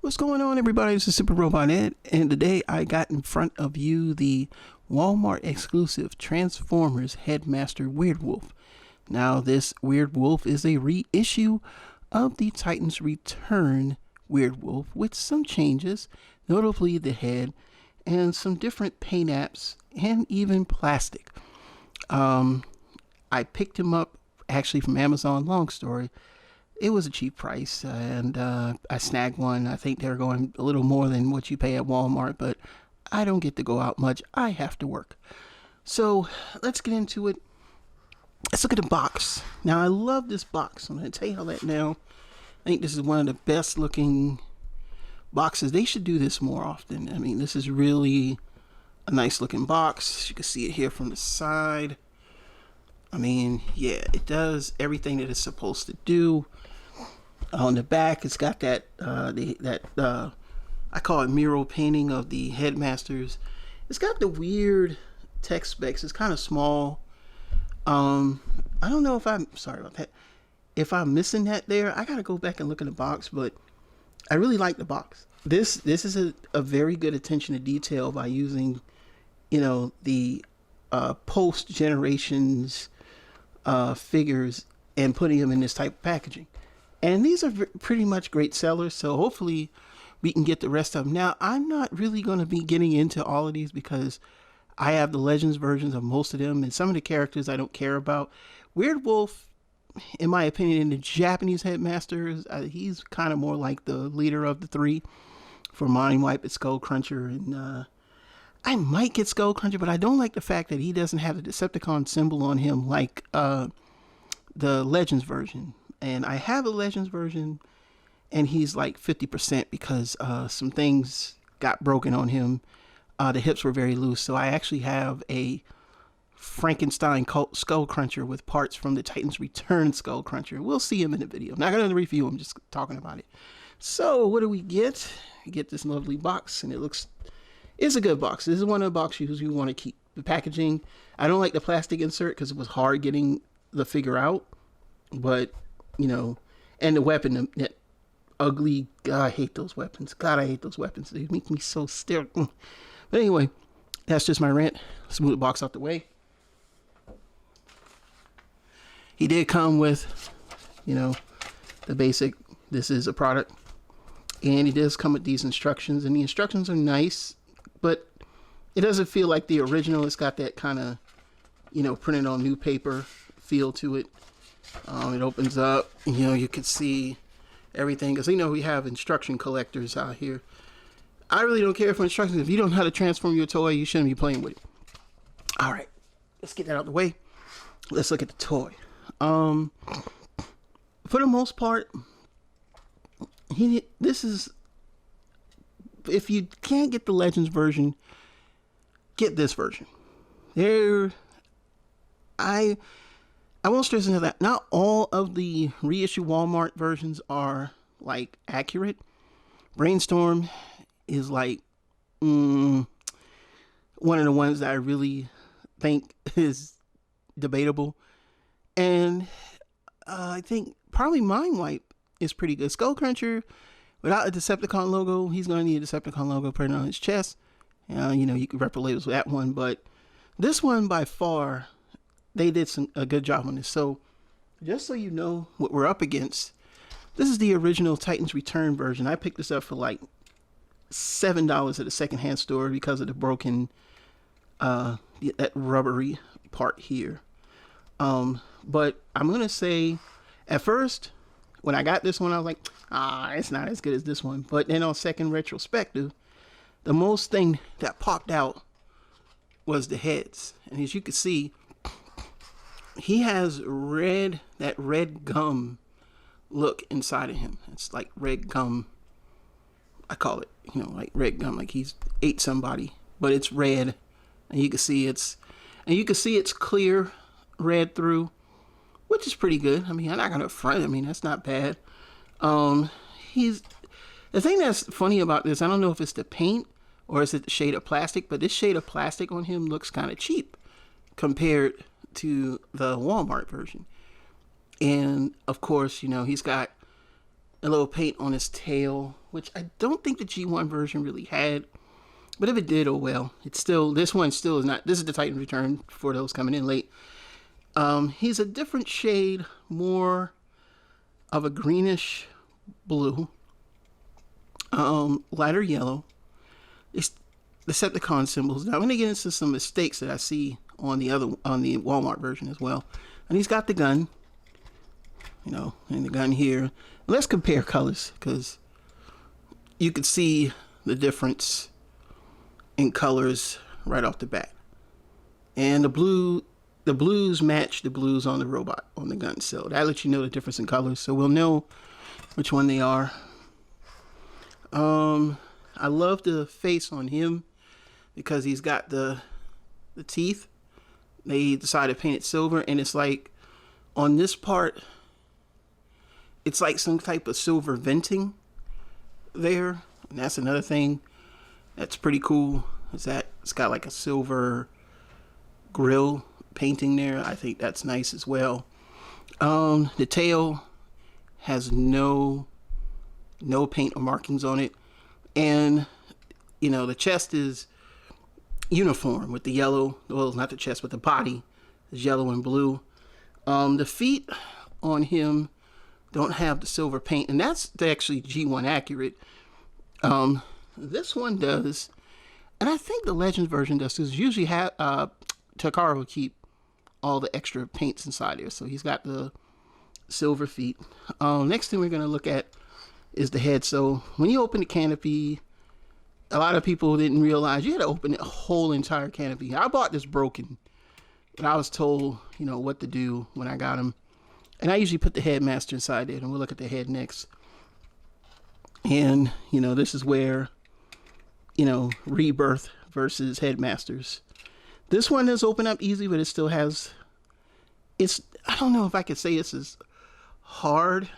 What's going on, everybody? This is Super Robot Ed, and today I got in front of you the Walmart exclusive Transformers Headmaster Weirdwolf. Now, this Weirdwolf is a reissue of the Titans Return Weirdwolf with some changes, notably the head and some different paint apps and even plastic. I picked him up actually from Amazon. Long story. It was a cheap price, and I snagged one. I think they're going a little more than what you pay at Walmart, but I don't get to go out much. I have to work. So let's get into it. Let's look at the box. Now, I love this box. I'm going to tell you how that now. I think this is one of the best looking boxes. They should do this more often. I mean, this is really a nice looking box. You can see it here from the side. I mean, yeah, it does everything that it's supposed to do. On the back, it's got that I call it mural painting of the Headmasters. It's got the weird text specs. It's kind of small. I don't know if I'm sorry about that. If I'm missing that there, I gotta go back and look in the box. But I really like the box. This is a very good attention to detail by using, you know, the post generations figures and putting them in this type of packaging. And these are pretty much great sellers, so hopefully we can get the rest of them. Now, I'm not really going to be getting into all of these because I have the Legends versions of most of them, and some of the characters I don't care about. Weirdwolf, in my opinion, in the Japanese Headmasters, he's kind of more like the leader of the three. For Mind Wipe, it's Skull Cruncher, and I might get Skull Cruncher, but I don't like the fact that he doesn't have the Decepticon symbol on him like the Legends version. And I have a Legends version, and he's like 50% because some things got broken on him. The hips were very loose, so I actually have a Frankenstein Skull Cruncher with parts from the Titans Return Skull Cruncher. We'll see him in the video. I'm not going to review him, just talking about it. So what do we get? We get this lovely box, and it's a good box. This is one of the boxes you want to keep. The packaging, I don't like the plastic insert because it was hard getting the figure out, but you know, and the weapon, that ugly, God, I hate those weapons. God, I hate those weapons. They make me so stare. But anyway, that's just my rant. Let's move the box out the way. He did come with, you know, the basic, this is a product. And he does come with these instructions, and the instructions are nice, but it doesn't feel like the original. It's got that kind of, you know, printed on new paper feel to it. It opens up, you know, you can see everything, because you know we have instruction collectors out here. I really don't care for instructions. If you don't know how to transform your toy, you shouldn't be playing with it. All right, let's get that out of the way. Let's look at the toy. For the most part, this is, if you can't get the Legends version, get this version. I won't stress into that. Not all of the reissue Walmart versions are like accurate. Brainstorm is like one of the ones that I really think is debatable, and I think probably Mind Wipe is pretty good. Skull Cruncher, without a Decepticon logo, he's going to need a Decepticon logo printed on his chest. You know, you can replicate with that one, but this one by far, they did a good job on this. So just so you know what we're up against, this is the original Titans Return version. I picked this up for like $7 at a secondhand store because of the broken that rubbery part here. But I'm gonna say, at first when I got this one, I was like, it's not as good as this one. But then on second retrospective, the most thing that popped out was the heads. And as you can see, he has that red gum look inside of him. It's like red gum. I call it, you know, like red gum, like he's ate somebody, but it's red, and you can see it's clear red through, which is pretty good. I mean, I'm not gonna front. I mean, that's not bad. The thing that's funny about this, I don't know if it's the paint or is it the shade of plastic, but this shade of plastic on him looks kind of cheap compared to the Walmart version. And of course, you know, he's got a little paint on his tail, which I don't think the G1 version really had. But if it did, oh well. It's still, this one still is not, this is the Titan Return for those coming in late. He's a different shade, more of a greenish blue, lighter yellow. It's Decepticon symbols. Now I'm gonna get into some mistakes that I see on the Walmart version as well. And he's got the gun, you know, and the gun here. Let's compare colors, because you can see the difference in colors right off the bat. And the blues match the blues on the robot, on the gun. So that lets you know the difference in colors. So we'll know which one they are. I love the face on him because he's got the teeth. They decided to paint it silver, and it's like on this part, it's like some type of silver venting there. And that's another thing that's pretty cool, is that it's got like a silver grill painting there. I think that's nice as well. The tail has no paint or markings on it, and you know, the chest is uniform with the yellow, well, not the chest, but the body is yellow and blue. The feet on him don't have the silver paint, and that's actually G1 accurate. This one does, and I think the Legends version does, because usually Takara will keep all the extra paints inside there, so he's got the silver feet. Next thing we're going to look at is the head. So when you open the canopy, a lot of people didn't realize you had to open the whole entire canopy. I bought this broken, but I was told, you know, what to do when I got them. And I usually put the Headmaster inside there, and we'll look at the head next. And, you know, this is where, you know, Rebirth versus Headmasters. This one does open up easy, but it still has, I don't know if I could say this is hard.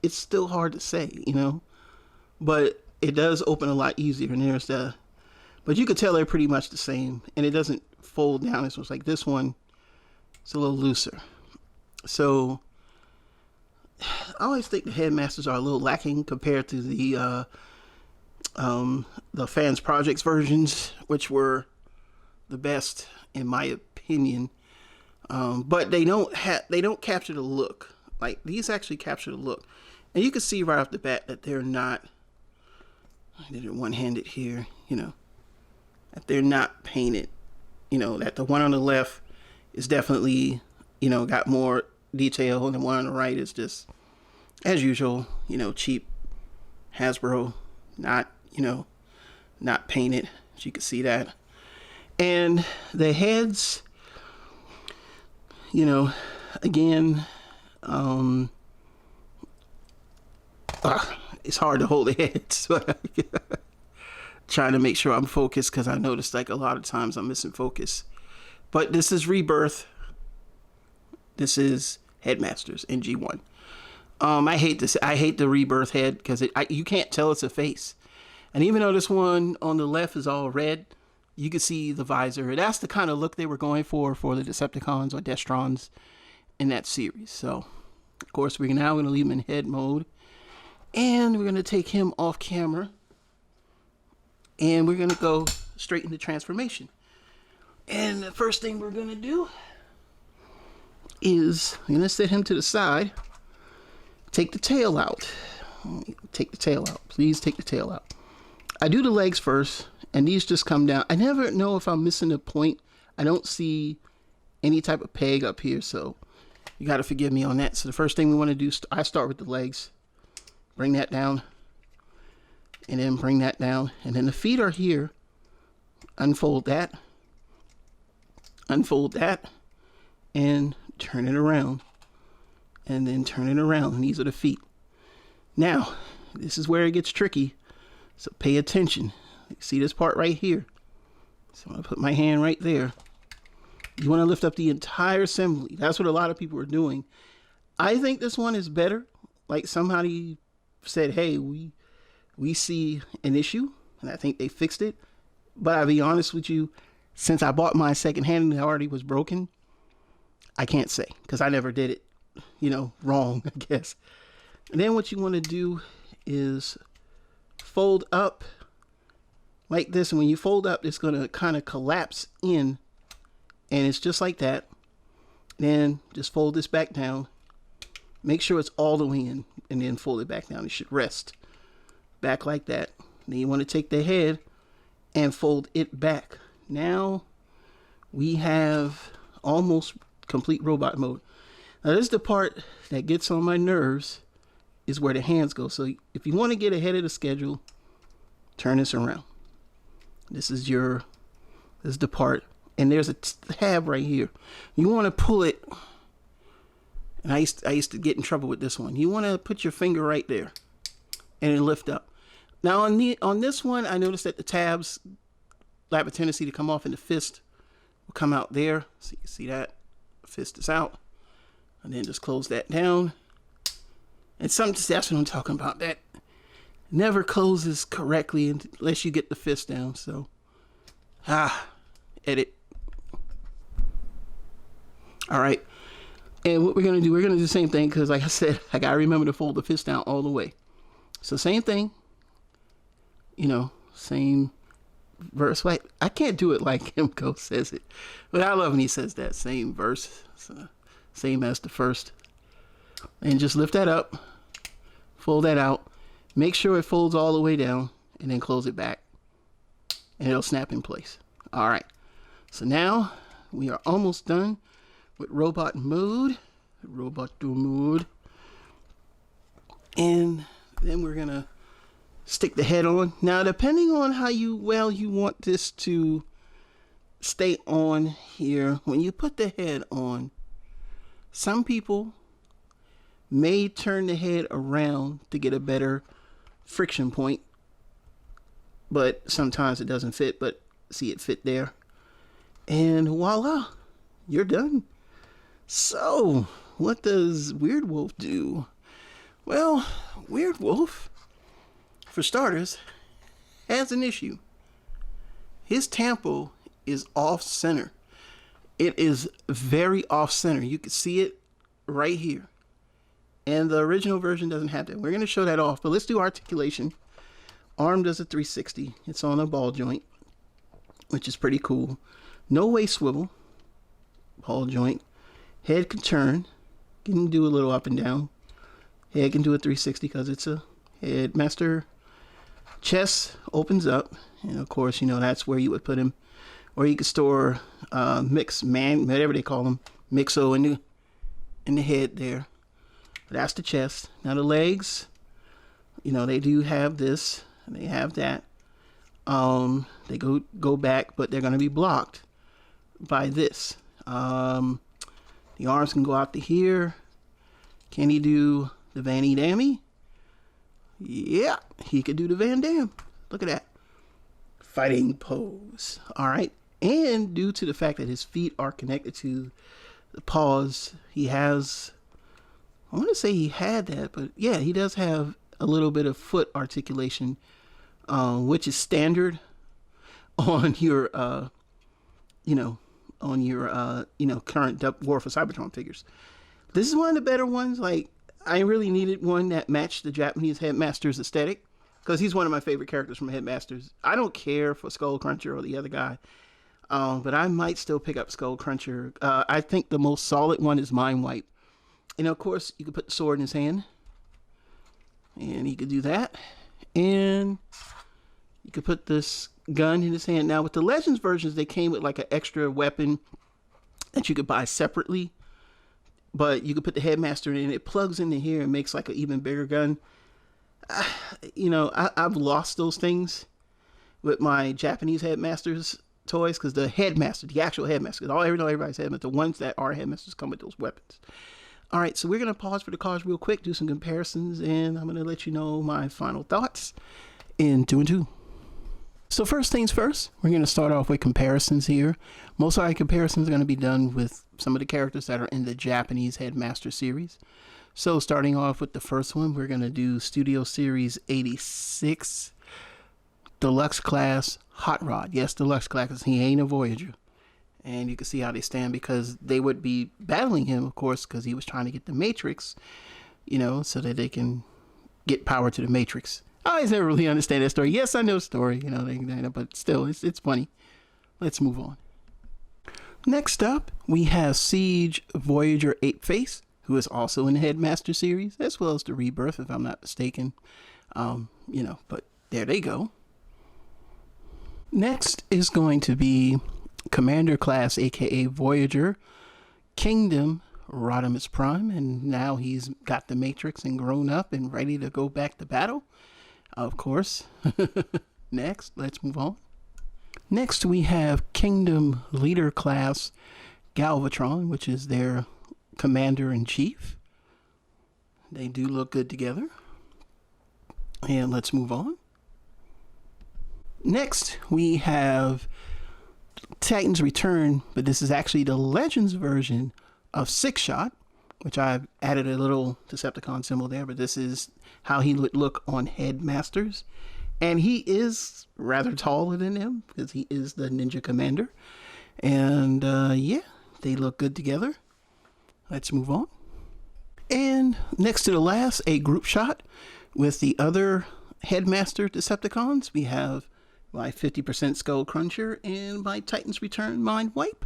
It's still hard to say, you know, but it does open a lot easier. And there's but you could tell they're pretty much the same, and it doesn't fold down as much. Like this one, it's a little looser. So I always think the Headmasters are a little lacking compared to the Fans Projects versions, which were the best in my opinion. But they don't capture the look. Like these actually capture the look, and you can see right off the bat that they're not. I did it one-handed here, you know, that they're not painted. You know, that the one on the left is definitely, you know, got more detail, and the one on the right is just, as usual, you know, cheap Hasbro, not, you know, not painted, as you can see that. And the heads, you know, again, it's hard to hold the heads. Trying to make sure I'm focused, because I noticed like a lot of times I'm missing focus. But this is Rebirth. This is Headmasters in G1. I hate this. I hate the Rebirth head, because you can't tell it's a face. And even though this one on the left is all red, you can see the visor. That's the kind of look they were going for the Decepticons or Destrons in that series. So, of course, we're now going to leave him in head mode. And we're going to take him off camera. And we're going to go straight into transformation. And the first thing we're going to do is I'm going to set him to the side. Take the tail out. Take the tail out. Please take the tail out. I do the legs first, and these just come down. I never know if I'm missing a point. I don't see any type of peg up here, so you got to forgive me on that. So the first thing we want to do, I start with the legs. Bring that down, and then bring that down, and then the feet are here. Unfold that, and turn it around, and then turn it around. And these are the feet. Now, this is where it gets tricky, so pay attention. You see this part right here? So I'm going to put my hand right there. You want to lift up the entire assembly. That's what a lot of people are doing. I think this one is better. Like somebody said, hey, we see an issue, and I think they fixed it. But I'll be honest with you, since I bought mine secondhand and it already was broken, I can't say, because I never did it, you know, wrong, I guess. And then what you want to do is fold up like this, and when you fold up, it's going to kind of collapse in, and it's just like that. Then just fold this back down. Make sure it's all the way in, and then fold it back down. It should rest back like that. Then you want to take the head and fold it back. Now we have almost complete robot mode. Now this is the part that gets on my nerves, is where the hands go. So if you want to get ahead of the schedule, turn this around. This is the part, and there's a tab right here. You want to pull it, and I used to get in trouble with this one. You want to put your finger right there and then lift up. Now on this one, I noticed that the tabs have a tendency to come off, and the fist will come out there. So you can see that fist is out, and then just close that down. And that's what I'm talking about. That never closes correctly unless you get the fist down. So, edit. All right. And what we're going to do the same thing, because like I said, I got to remember to fold the fist down all the way. So same thing, same verse. Like, I can't do it like Himco says it, but I love when he says that same verse, same as the first. And just lift that up, fold that out, make sure it folds all the way down, and then close it back, and it'll snap in place. All right, so now we are almost done with robot mode, and then we're gonna stick the head on. Now, depending on how well you want this to stay on here, when you put the head on, some people may turn the head around to get a better friction point, but sometimes it doesn't fit. But see, it fit there, and voila, you're done. So what does Weirdwolf do? Well, Weirdwolf, for starters, has an issue. His tempo is off center. It is very off center. You can see it right here. And the original version doesn't have that. We're going to show that off, but let's do articulation. Arm does a 360. It's on a ball joint, which is pretty cool. No waist swivel, ball joint. Head can turn, can do a little up and down. Head can do a 360 because it's a Headmaster. Chest opens up, and of course, that's where you would put him, or you could store whatever they call them, Mixo in the head there. That's the chest. Now the legs, they do have this, and they have that. They go back, but they're going to be blocked by this. The arms can go out to here. Can he do the Van Damme? Yeah, he could do the Van Damme. Look at that. Fighting pose. All right. And due to the fact that his feet are connected to the paws, he has, I want to say he had that, but yeah, he does have a little bit of foot articulation, which is standard on your, current War for Cybertron figures. This is one of the better ones. Like, I really needed one that matched the Japanese Headmasters aesthetic, because he's one of my favorite characters from Headmasters. I don't care for Skull Cruncher or the other guy, but I might still pick up Skull Cruncher. I think the most solid one is Mind Wipe. And of course, you could put the sword in his hand, and he could do that. And you could put this gun in his hand. Now, with the Legends versions, they came with like an extra weapon that you could buy separately, but you could put the Headmaster in, and it plugs into here and makes like an even bigger gun. I've lost those things with my Japanese Headmasters toys, because the Headmaster, the actual Headmaster, everybody's Headmaster, the ones that are Headmasters come with those weapons. All right, so we're going to pause for the cards real quick, do some comparisons, and I'm going to let you know my final thoughts in 2 and 2. So first things first, we're going to start off with comparisons here. Most of our comparisons are going to be done with some of the characters that are in the Japanese Headmaster series. So starting off with the first one, we're going to do Studio Series 86, Deluxe Class Hot Rod. Yes, Deluxe Class, because he ain't a Voyager. And you can see how they stand, because they would be battling him, of course, because he was trying to get the Matrix, so that they can get power to the Matrix. I always never really understand that story. Yes, I know the story, but still, it's funny. Let's move on. Next up, we have Siege Voyager Apeface, who is also in the Headmaster series, as well as the Rebirth, if I'm not mistaken. But there they go. Next is going to be Commander Class, aka Voyager, Kingdom, Rodimus Prime, and now he's got the Matrix and grown up and ready to go back to battle. Of course. Next, let's move on. Next, we have Kingdom Leader Class Galvatron, which is their Commander-in-Chief. They do look good together. And let's move on. Next, we have Titan's Return, but this is actually the Legends version of Six Shot, which I've added a little Decepticon symbol there, but this is how he would look on Headmasters. And he is rather taller than them because he is the Ninja Commander. And yeah, they look good together. Let's move on. And next to the last, a group shot with the other Headmaster Decepticons. We have my 50% Skull Cruncher and my Titan's Return Mind Wipe.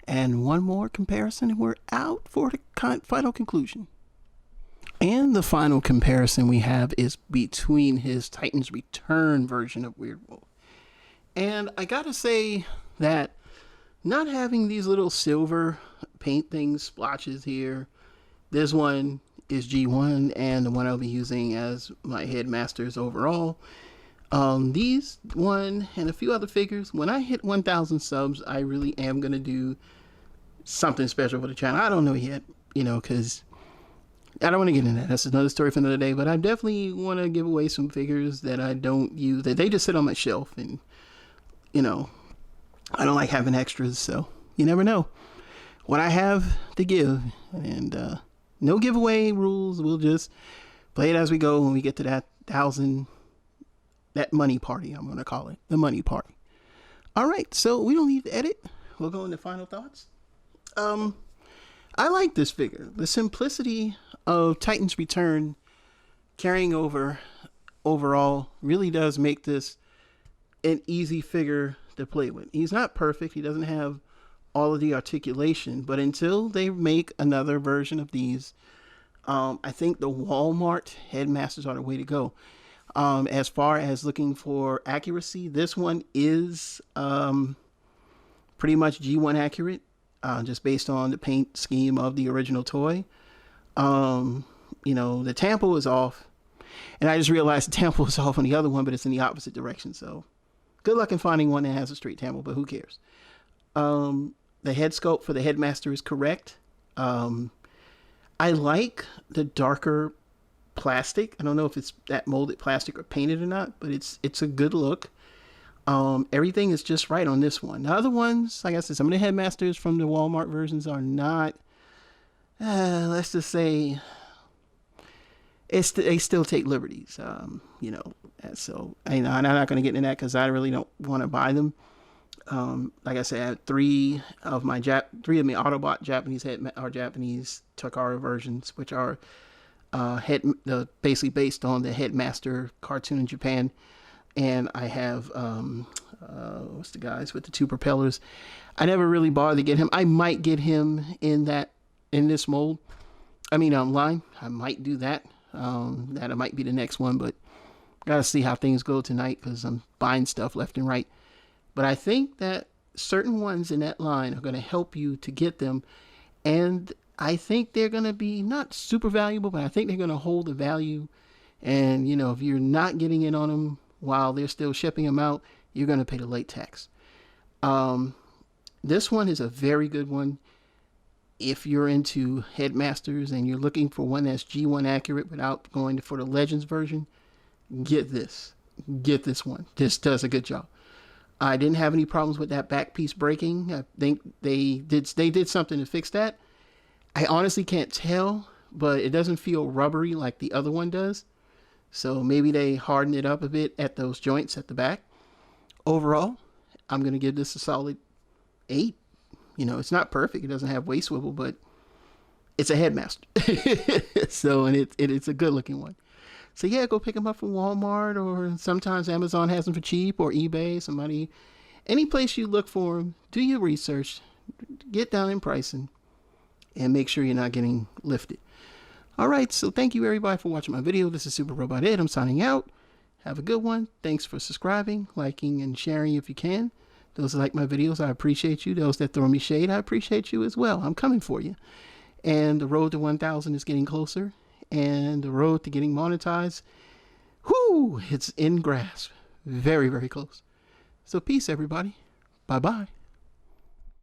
And one more comparison and we're out for the final conclusion. And the final comparison we have is between his Titan's Return version of Weirdwolf. And I gotta say that not having these little silver paint things, splotches here, this one is G1 and the one I'll be using as my Headmasters overall. These one and a few other figures, when I hit 1,000 subs, I really am going to do something special for the channel. I don't know yet, because I don't want to get into that. That's another story for another day, but I definitely want to give away some figures that I don't use, that they just sit on my shelf, and, I don't like having extras, so you never know what I have to give. And no giveaway rules. We'll just play it as we go when we get to that 1,000, that money party, I'm going to call it, the money party. All right, so we don't need to edit. We'll go into final thoughts. I like this figure. The simplicity of Titan's Return carrying over overall really does make this an easy figure to play with. He's not perfect. He doesn't have all of the articulation, but until they make another version of these, I think the Walmart Headmasters are the way to go. As far as looking for accuracy, this one is pretty much G1 accurate, just based on the paint scheme of the original toy. The tampo is off, and I just realized the tampo is off on the other one, but it's in the opposite direction, so good luck in finding one that has a straight tampo, but who cares? The head sculpt for the Headmaster is correct. I like the darker plastic. I don't know if it's that molded plastic or painted or not, but it's a good look. Everything is just right on this one. The other ones, like I said, some of the Headmasters from the Walmart versions are not, let's just say, they still take liberties, so I'm not going to get into that because I really don't want to buy them. Like I said, I had three of my Autobot Japanese Japanese Takara versions, which are basically based on the Headmaster cartoon in Japan. And I have what's the guys with the two propellers. I never really bothered to get him. I might get him in this mold. Line. I might do that. That might be the next one, but gotta see how things go tonight because I'm buying stuff left and right. But I think that certain ones in that line are going to help you to get them. And I think they're going to be not super valuable, but I think they're going to hold the value. And, if you're not getting in on them while they're still shipping them out, you're going to pay the late tax. This one is a very good one. If you're into Headmasters and you're looking for one that's G1 accurate without going for the Legends version, get this. Get this one. This does a good job. I didn't have any problems with that back piece breaking. I think they did something to fix that. I honestly can't tell, but it doesn't feel rubbery like the other one does. So maybe they hardened it up a bit at those joints at the back. Overall, I'm going to give this a solid 8. It's not perfect. It doesn't have waist swivel, but it's a Headmaster. So, and it's a good looking one. So yeah, go pick them up from Walmart, or sometimes Amazon has them for cheap, or eBay. Somebody, any place you look for them, do your research, get down in pricing, and make sure you're not getting lifted. All right, so thank you everybody for watching my video. This is Super Robot Ed. I'm signing out. Have a good one. Thanks for subscribing, liking, and sharing if you can. Those that like my videos, I appreciate you. Those that throw me shade, I appreciate you as well. I'm coming for you. And the road to 1,000 is getting closer. And the road to getting monetized, whoo, it's in grasp. Very, very close. So peace, everybody. Bye-bye.